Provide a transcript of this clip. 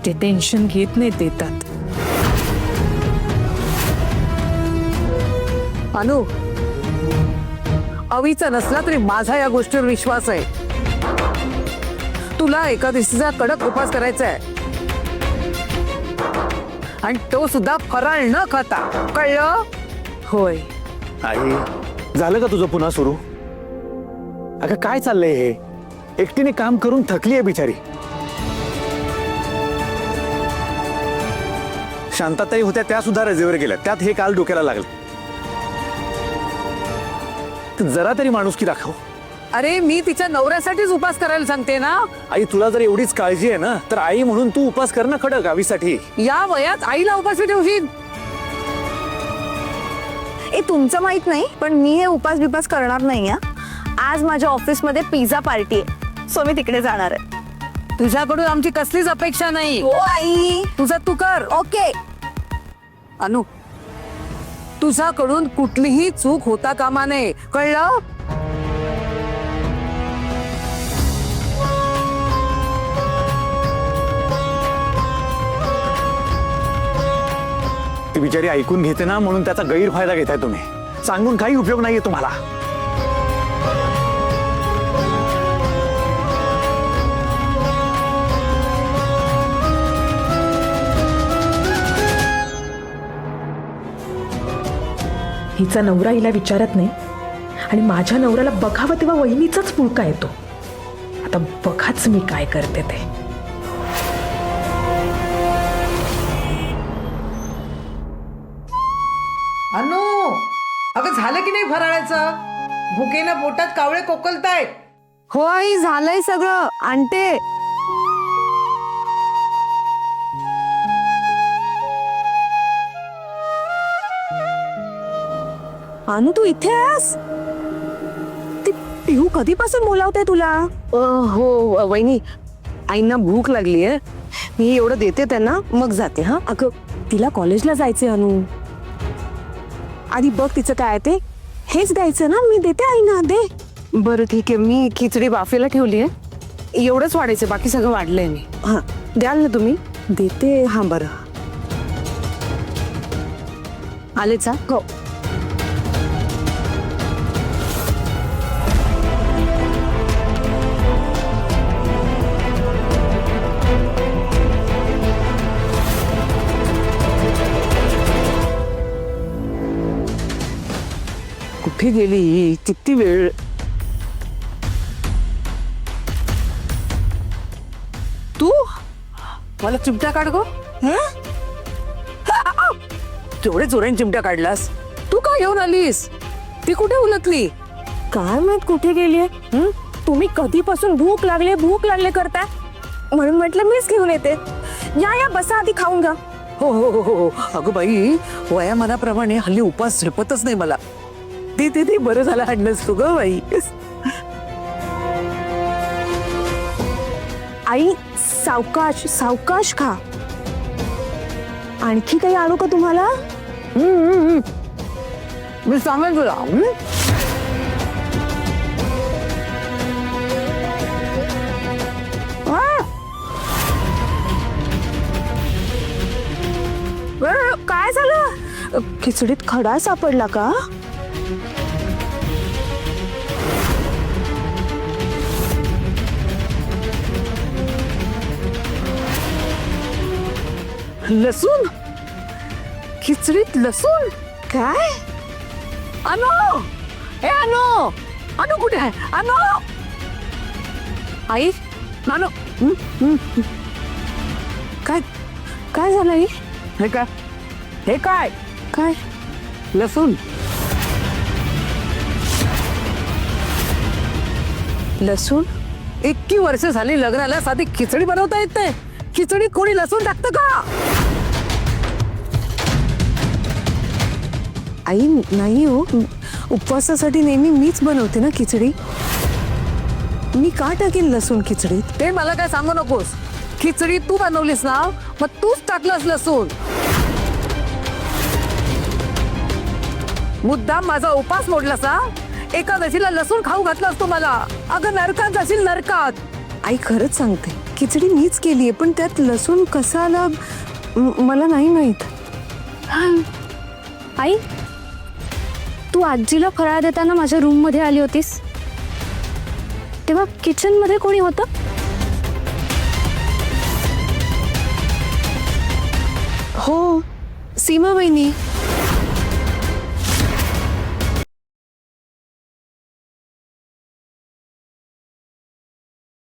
ते टेन्शन घेत नाही देतात. अनु, अवीचा नसला तरी माझा या गोष्टीवर विश्वास आहे. तुला एकादशीचा कडक उपास करायचा आहे आणि तो सुद्धा फराळ न खाता, कळलं? होय. आई, झालं का तुझं पुन्हा सुरू? अगं काय चाललंय हे? एकटीने काम करून थकली आहे बिचारी. शांताताई होत्या त्या सुद्धा रजेवर गेल्या, त्यात हे काल डोक्याला लागलं. जरा तरी माणुसकी दाखव. अरे मी तिच्या नवऱ्यासाठीच उपास करायला सांगते ना. आई, तुला जर एवढीच काळजी आहे ना, तर आई म्हणून तू उपास कर ना खडक गावीसाठी. या वयात आईला उपाशी ठेवशील? ए तुमचं माहित नाही, पण मी हे उपास बिपास करणार नाही. आज माझ्या ऑफिसमध्ये पिझ्झा पार्टी आहे, सो मी तिकडे जाणार आहे. तुझ्याकडून आमची कसलीच अपेक्षा नाही. हो आई. तुझं तू कर. ओके. अनु, तुझ्याकडून कुठलीही चूक होता कामा नये, कळलं? ती बिचारी ऐकून घेते ना, म्हणून त्याचा गैरफायदा घेताय तुम्ही. सांगून काही उपयोग नाहीये तुम्हाला. हिचा नवरा हिला विचारत नाही आणि माझ्या नवऱ्याला बघावं तेव्हा वहिनीचाच पुळका येतो. आता बघाच मी काय करते ते. अनु, अगं झालं की नाही फराळाचं? भुकेनं पोटात कावळे कोकलतायत. हो आई, झालंय सगळं, आणते. अनु तू इथे आहेस? ती पिहू कधीपासून बोलावते तुला? हो वहिनी, आईंना भूक लागली आहे, मी एवढं देते त्यांना मग जाते. हा अगं तिला कॉलेजला जायचंय अनु. आधी बघ तिचं काय ते. हेच द्यायचं ना, मी देते आईना, दे. बरं ठीक आहे, मी खिचडी बाफेला ठेवली आहे, एवढंच वाढायचं, बाकी सगळं वाढलंय मी. हा द्याल ना तुम्ही? देते. हा बरं, आलेच. हा हो. कुठे गेली? किती वेळ? तू मला चिमट्या काढ गो. तेवढे चोऱ्याने चिमट्या काढलास? तू का घेऊन आलीस? ती कुठे उलटली? काय माहित कुठे गेलीये. तुम्ही कधीपासून भूक लागले करताय, म्हणून म्हटलं मीच घेऊन येते. या या बसा, आधी खाऊन घ्या. हो हो हो हो. अगं बाई, वयामानाप्रमाणे हल्ली उपास झेपतच नाही मला. ते बरं झालं आणलंस तू ग बाई. आई सावकाश सावकाश खा. आणखी काही आणू का तुम्हाला? मी सांगेन तुला. काय झालं? खिचडीत खडा सापडला का? लसूण? खिचडीत लसूण? काय? अनु, हे अनु, अनु कुठे आहे? अनु, आई, अनु. काय काय झालं आई? हे काय? हे काय? काय? लसूण. लसूण? इतकी वर्ष झाली लग्नाला, साधी खिचडी बनवता येत नाही. खिचडीत कोणी लसूण टाकतं का? आई नाही हो, उपवासासाठी नेहमी मीच बनवते ना खिचडी. मी का टाकेन लसूण खिचडीत? ते मला काय सांगू नकोस. खिचडी तू बनवलीस ना, मग तूच टाकलंस लसूण. मुद्दाम माझा उपास मोडलास ना. एकादशीला लसूण खाऊ घातलास तू मला. अगं नरकात जाशील, नरकात. आई खरंच सांगते, खिचडी मीच केलीये, पण त्यात लसूण कसा आला मला नाही माहित. आई, तू आजीला फराळ देताना माझ्या रूम मध्ये आली होतीस, तेव्हा किचन मध्ये कोणी होतं? हो, सीमा वहिनी.